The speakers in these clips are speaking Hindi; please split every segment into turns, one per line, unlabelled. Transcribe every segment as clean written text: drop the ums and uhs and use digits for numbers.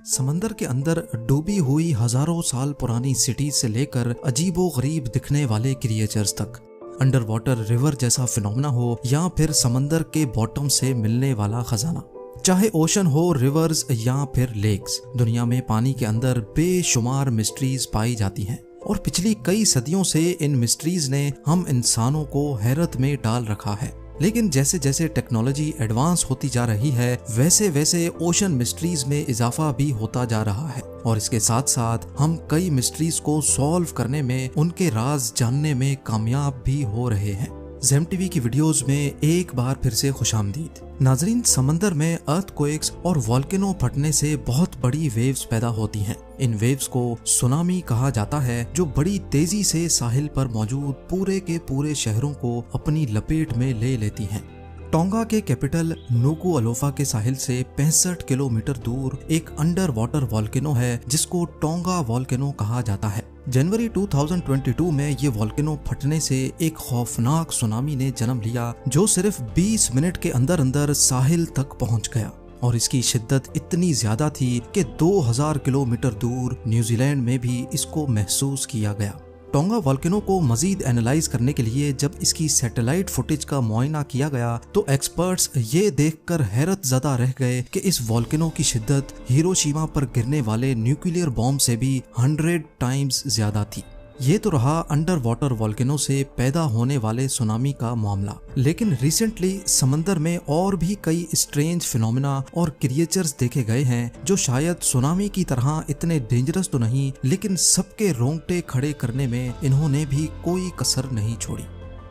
समंदर के अंदर डूबी हुई हजारों साल पुरानी सिटी से लेकर अजीबो गरीब दिखने वाले क्रिएचर्स तक, अंडर वाटर रिवर जैसा फिनोमेना हो या फिर समंदर के बॉटम से मिलने वाला खजाना, चाहे ओशन हो, रिवर्स या फिर लेक्स, दुनिया में पानी के अंदर बेशुमार मिस्ट्रीज पाई जाती हैं और पिछली कई सदियों से इन मिस्ट्रीज ने हम इंसानों को हैरत में डाल रखा है। लेकिन जैसे जैसे टेक्नोलॉजी एडवांस होती जा रही है वैसे वैसे ओशन मिस्ट्रीज में इजाफा भी होता जा रहा है और इसके साथ साथ हम कई मिस्ट्रीज को सॉल्व करने में, उनके राज जानने में कामयाब भी हो रहे हैं। ज़ेम टीवी की वीडियोस में एक बार फिर से खुशामदीद। नाजरीन, समंदर में अर्थक्वेक्स और वोल्केनो फटने से बहुत बड़ी वेव्स पैदा होती हैं। इन वेव्स को सुनामी कहा जाता है, जो बड़ी तेजी से साहिल पर मौजूद पूरे के पूरे शहरों को अपनी लपेट में ले लेती हैं। टोंगा के कैपिटल नुकुअलोफा के साहिल से 65 किलोमीटर दूर एक अंडर वाटर वोल्केनो है जिसको टोंगा वोल्केनो कहा जाता है। जनवरी 2022 में ये वोल्केनो फटने से एक खौफनाक सुनामी ने जन्म लिया जो सिर्फ 20 मिनट के अंदर अंदर साहिल तक पहुंच गया और इसकी शिद्दत इतनी ज्यादा थी कि 2000 किलोमीटर दूर न्यूजीलैंड में भी इसको महसूस किया गया। टोंगा वोल्केनो को मजीद एनालाइज करने के लिए जब इसकी सैटेलाइट फुटेज का मुआयना किया गया तो एक्सपर्ट्स ये देखकर हैरत ज़दा रह गए कि इस वोल्केनो की शिद्दत हिरोशिमा पर गिरने वाले न्यूक्लियर बॉम्ब से भी 100 टाइम्स ज्यादा थी। ये तो रहा अंडर वाटर वोल्केनो से पैदा होने वाले सुनामी का मामला, लेकिन रिसेंटली समंदर में और भी कई स्ट्रेंज फिनोमेना और क्रिएचर्स देखे गए हैं जो शायद सुनामी की तरह इतने डेंजरस तो नहीं, लेकिन सबके रोंगटे खड़े करने में इन्होंने भी कोई कसर नहीं छोड़ी।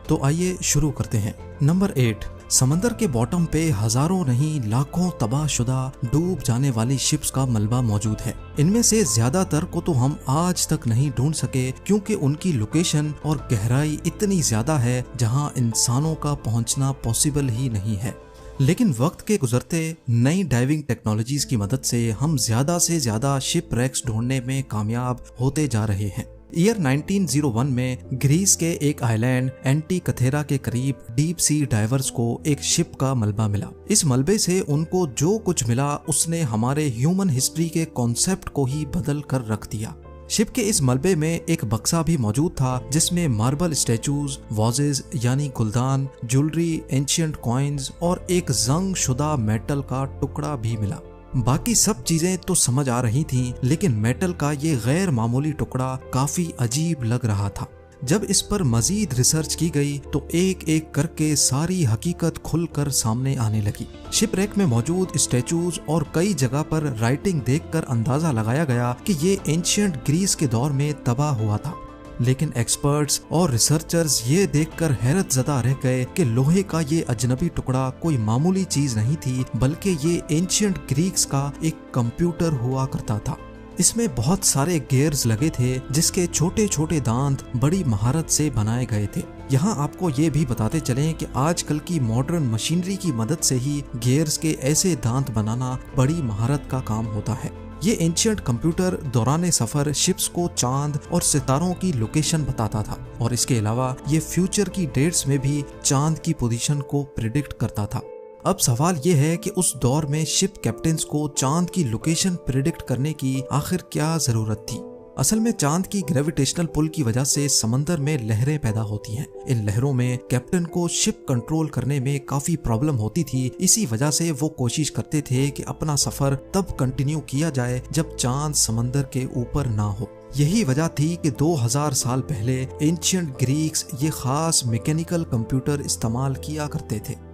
तो आइए शुरू करते हैं। नंबर 8, समंदर के बॉटम पे हजारों नहीं लाखों तबाहशुदा डूब जाने वाली शिप्स का मलबा मौजूद है। इनमें से ज्यादातर को तो हम आज तक नहीं ढूंढ सके क्योंकि उनकी लोकेशन और गहराई इतनी ज्यादा है जहां इंसानों का पहुंचना पॉसिबल ही नहीं है। लेकिन वक्त के गुजरते नई डाइविंग टेक्नोलॉजीज की मदद से हम ज्यादा से ज्यादा शिप रैक्स ढूंढने में कामयाब होते जा रहे हैं। ईयर 1901 में ग्रीस के एक आइलैंड एंटीकथेरा के करीब डीप सी डाइवर्स को एक शिप का मलबा मिला। इस मलबे से उनको जो कुछ मिला उसने हमारे ह्यूमन हिस्ट्री के कॉन्सेप्ट को ही बदल कर रख दिया। शिप के इस मलबे में एक बक्सा भी मौजूद था जिसमें मार्बल स्टैचूज, वाजेज यानी गुलदान, ज्वेलरी, एंशिएंट कॉइन्स और एक जंग शुदा मेटल का टुकड़ा भी मिला। बाकी सब चीजें तो समझ आ रही थीं, लेकिन मेटल का ये गैर मामूली टुकड़ा काफी अजीब लग रहा था। जब इस पर मजीद रिसर्च की गई तो एक एक करके सारी हकीकत खुलकर सामने आने लगी। शिपरेक में मौजूद स्टैचूज और कई जगह पर राइटिंग देखकर अंदाजा लगाया गया कि ये एंशिएंट ग्रीस के दौर में तबाह हुआ था। लेकिन एक्सपर्ट्स और रिसर्चर्स ये देखकर हैरत ज़दा रह गए कि लोहे का ये अजनबी टुकड़ा कोई मामूली चीज नहीं थी, बल्कि ये एंशिएंट ग्रीक्स का एक कंप्यूटर हुआ करता था। इसमें बहुत सारे गियर्स लगे थे जिसके छोटे छोटे दांत बड़ी महारत से बनाए गए थे। यहाँ आपको ये भी बताते चलें कि आजकल की मॉडर्न मशीनरी की मदद से ही गियर्स के ऐसे दांत बनाना बड़ी महारत का काम होता है। ये एंशिएंट कंप्यूटर दौरान सफर शिप्स को चांद और सितारों की लोकेशन बताता था और इसके अलावा ये फ्यूचर की डेट्स में भी चांद की पोजीशन को प्रिडिक्ट करता था। अब सवाल ये है कि उस दौर में शिप कैप्टन्स को चांद की लोकेशन प्रिडिक्ट करने की आखिर क्या जरूरत थी। असल में चांद की ग्रेविटेशनल पुल की वजह से समंदर में लहरें पैदा होती हैं। इन लहरों में कैप्टन को शिप कंट्रोल करने में काफी प्रॉब्लम होती थी। इसी वजह से वो कोशिश करते थे कि अपना सफर तब कंटिन्यू किया जाए जब चांद समंदर के ऊपर ना हो। यही वजह थी कि 2000 साल पहले एंशिएंट ग्रीक्स ये खास मैकेनिकल कंप्यूटर इस्तेमाल किया करते थे।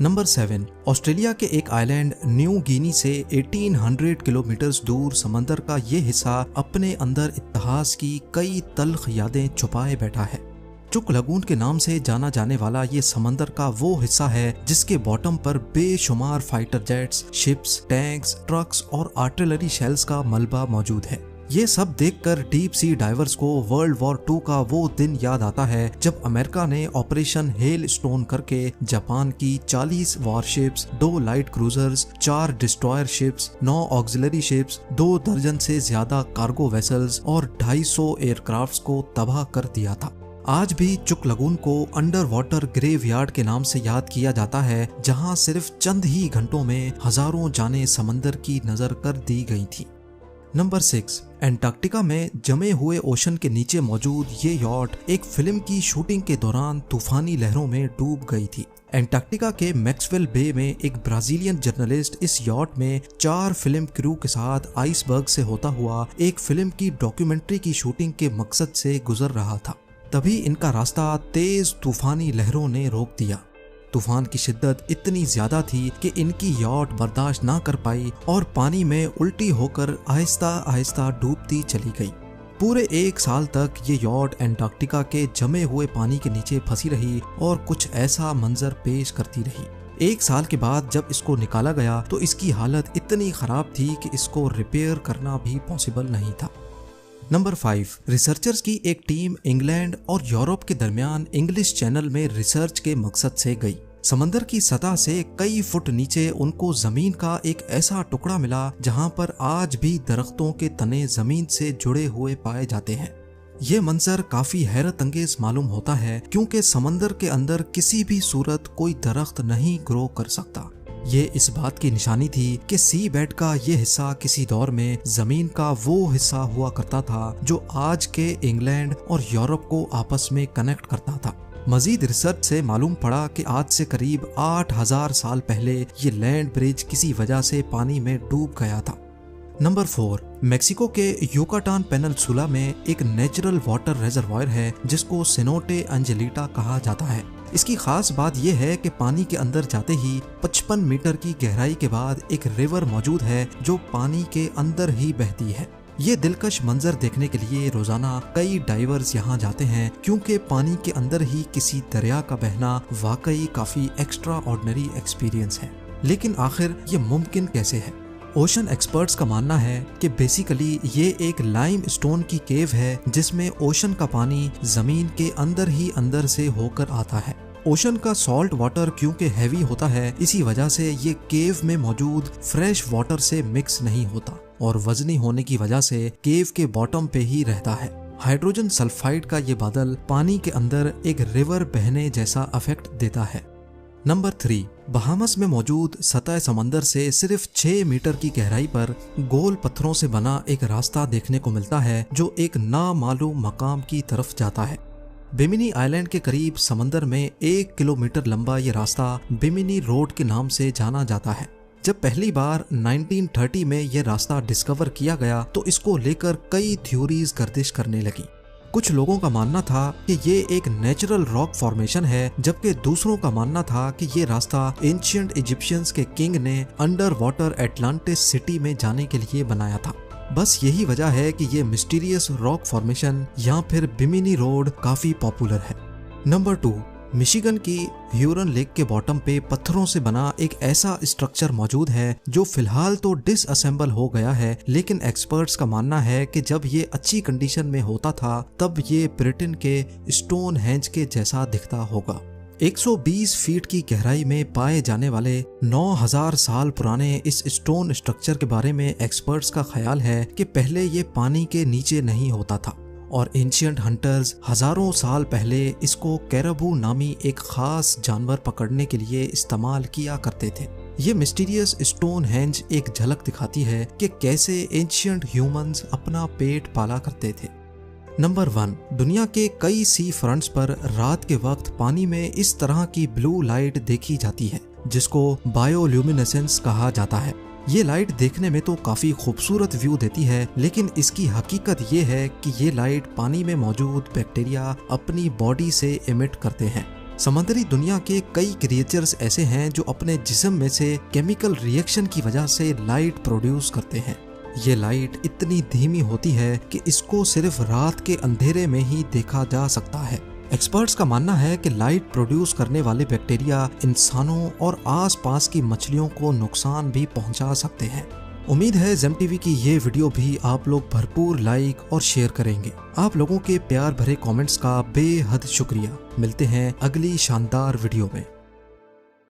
नंबर 7, ऑस्ट्रेलिया के एक आइलैंड न्यू गिनी से 1800 किलोमीटर दूर समंदर का ये हिस्सा अपने अंदर इतिहास की कई तल्ख यादें छुपाए बैठा है। चुक लगून के नाम से जाना जाने वाला ये समंदर का वो हिस्सा है जिसके बॉटम पर बेशुमार fighter jets, ships, tanks, trucks और आर्टिलरी शेल्स का मलबा मौजूद है। ये सब देखकर डीप सी डाइवर्स को वर्ल्ड वॉर 2 का वो दिन याद आता है जब अमेरिका ने ऑपरेशन हेल स्टोन करके जापान की 40 warships, 2 light cruisers, 4 destroyer ships, 9 auxiliary ships, 2 दर्जन से ज्यादा कार्गो वेसल्स और 250 एयरक्राफ्ट्स को तबाह कर दिया था। आज भी चुक लगून को अंडर वाटर ग्रेवयार्ड के नाम से याद किया जाता है, जहां सिर्फ चंद ही घंटों में हजारों जानें समंदर की नजर कर दी गई थी। नंबर 6, एंटार्क्टिका में जमे हुए ओशन के नीचे मौजूद ये यॉट एक फिल्म की शूटिंग के दौरान तूफानी लहरों में डूब गई थी। एंटार्क्टिका के मैक्सवेल बे में एक ब्राजीलियन जर्नलिस्ट इस यॉट में 4 फिल्म क्रू के साथ आइसबर्ग से होता हुआ एक फिल्म की डॉक्यूमेंट्री की शूटिंग के मकसद से गुजर रहा था। तभी इनका रास्ता तेज तूफानी लहरों ने रोक दिया। तूफान की शिद्दत इतनी ज्यादा थी कि इनकी यॉट बर्दाश्त ना कर पाई और पानी में उल्टी होकर आहिस्ता आहिस्ता डूबती चली गई। पूरे 1 साल तक ये यॉट एंटार्क्टिका के जमे हुए पानी के नीचे फंसी रही और कुछ ऐसा मंजर पेश करती रही। 1 साल के बाद जब इसको निकाला गया तो इसकी हालत इतनी खराब थी कि इसको रिपेयर करना भी पॉसिबल नहीं था। नंबर 5, रिसर्चर्स की एक टीम इंग्लैंड और यूरोप के दरमियान इंग्लिश चैनल में रिसर्च के मकसद से गई। समंदर की सतह से कई फुट नीचे उनको जमीन का एक ऐसा टुकड़ा मिला जहां पर आज भी दरख्तों के तने जमीन से जुड़े हुए पाए जाते हैं। ये मंजर काफी हैरत अंगेज मालूम होता है क्योंकि समंदर के अंदर किसी भी सूरत कोई दरख्त नहीं ग्रो कर सकता। ये इस बात की निशानी थी कि सी बेड का ये हिस्सा किसी दौर में जमीन का वो हिस्सा हुआ करता था जो आज के इंग्लैंड और यूरोप को आपस में कनेक्ट करता था। मजीद रिसर्च से मालूम पड़ा कि आज से करीब 8000 साल पहले ये लैंड ब्रिज किसी वजह से पानी में डूब गया था। नंबर 4, मेक्सिको के युकाटान पेनिनसुला में एक नेचुरल वाटर रिजर्वायर है जिसको सेनोटे एंजेलिटा कहा जाता है। इसकी खास बात यह है कि पानी के अंदर जाते ही 55 मीटर की गहराई के बाद एक रिवर मौजूद है जो पानी के अंदर ही बहती है। ये दिलकश मंजर देखने के लिए रोजाना कई डाइवर्स यहाँ जाते हैं क्योंकि पानी के अंदर ही किसी दरिया का बहना वाकई काफी एक्स्ट्रा ऑर्डिनरी एक्सपीरियंस है। लेकिन आखिर ये मुमकिन कैसे है? ओशन एक्सपर्ट्स का मानना है कि बेसिकली ये एक लाइम स्टोन की केव है जिसमें ओशन का पानी जमीन के अंदर ही अंदर से होकर आता है। ओशन का सॉल्ट वाटर क्योंकि हैवी होता है इसी वजह से ये केव में मौजूद फ्रेश वाटर से मिक्स नहीं होता और वजनी होने की वजह से केव के बॉटम पे ही रहता है। हाइड्रोजन सल्फाइड का ये बादल पानी के अंदर एक रिवर बहने जैसा इफेक्ट देता है। नंबर 3, बहामस में मौजूद सतह समंदर से सिर्फ 6 मीटर की गहराई पर गोल पत्थरों से बना एक रास्ता देखने को मिलता है जो एक नामालूम मकाम की तरफ जाता है। बिमिनी आइलैंड के करीब समंदर में 1 किलोमीटर लंबा ये रास्ता बिमिनी रोड के नाम से जाना जाता है। जब पहली बार 1930 में यह रास्ता डिस्कवर किया गया तो इसको लेकर कई थ्योरीज गर्दिश करने लगी। कुछ लोगों का मानना था कि ये एक नेचुरल रॉक फॉर्मेशन है जबकि दूसरों का मानना था कि ये रास्ता एंशिएंट इजिप्शियंस के किंग ने अंडर वाटर एटलांटिस सिटी में जाने के लिए बनाया था। बस यही वजह है कि ये मिस्टीरियस रॉक फॉर्मेशन या फिर बिमिनी रोड काफी पॉपुलर है। नंबर 2, मिशिगन की ह्यूरन लेक के बॉटम पे पत्थरों से बना एक ऐसा स्ट्रक्चर मौजूद है जो फिलहाल तो डिसअसेंबल हो गया है, लेकिन एक्सपर्ट्स का मानना है कि जब ये अच्छी कंडीशन में होता था तब ये ब्रिटेन के स्टोन हेंज के जैसा दिखता होगा। 120 फीट की गहराई में पाए जाने वाले 9000 साल पुराने इस स्टोन स्ट्रक्चर के बारे में एक्सपर्ट्स का ख्याल है कि पहले ये पानी के नीचे नहीं होता था और एंशिएंट हंटर्स हजारों साल पहले इसको कैराबू नामी एक खास जानवर पकड़ने के लिए इस्तेमाल किया करते थे। ये मिस्टीरियस स्टोन हेंज एक झलक दिखाती है कि कैसे एंशिएंट ह्यूमंस अपना पेट पाला करते थे। नंबर 1, दुनिया के कई सी फ्रंट्स पर रात के वक्त पानी में इस तरह की ब्लू लाइट देखी जाती है जिसको बायोल्यूमिनेसेंस कहा जाता है। ये लाइट देखने में तो काफी खूबसूरत व्यू देती है, लेकिन इसकी हकीकत ये है कि ये लाइट पानी में मौजूद बैक्टीरिया अपनी बॉडी से एमिट करते हैं। समुद्री दुनिया के कई क्रिएचर्स ऐसे हैं जो अपने जिस्म में से केमिकल रिएक्शन की वजह से लाइट प्रोड्यूस करते हैं। ये लाइट इतनी धीमी होती है कि इसको सिर्फ रात के अंधेरे में ही देखा जा सकता है। एक्सपर्ट्स का मानना है कि लाइट प्रोड्यूस करने वाले बैक्टीरिया इंसानों और आसपास की मछलियों को नुकसान भी पहुंचा सकते हैं। उम्मीद है जेम टीवी की ये वीडियो भी आप लोग भरपूर लाइक और शेयर करेंगे। आप लोगों के प्यार भरे कमेंट्स का बेहद शुक्रिया। मिलते हैं अगली शानदार वीडियो में।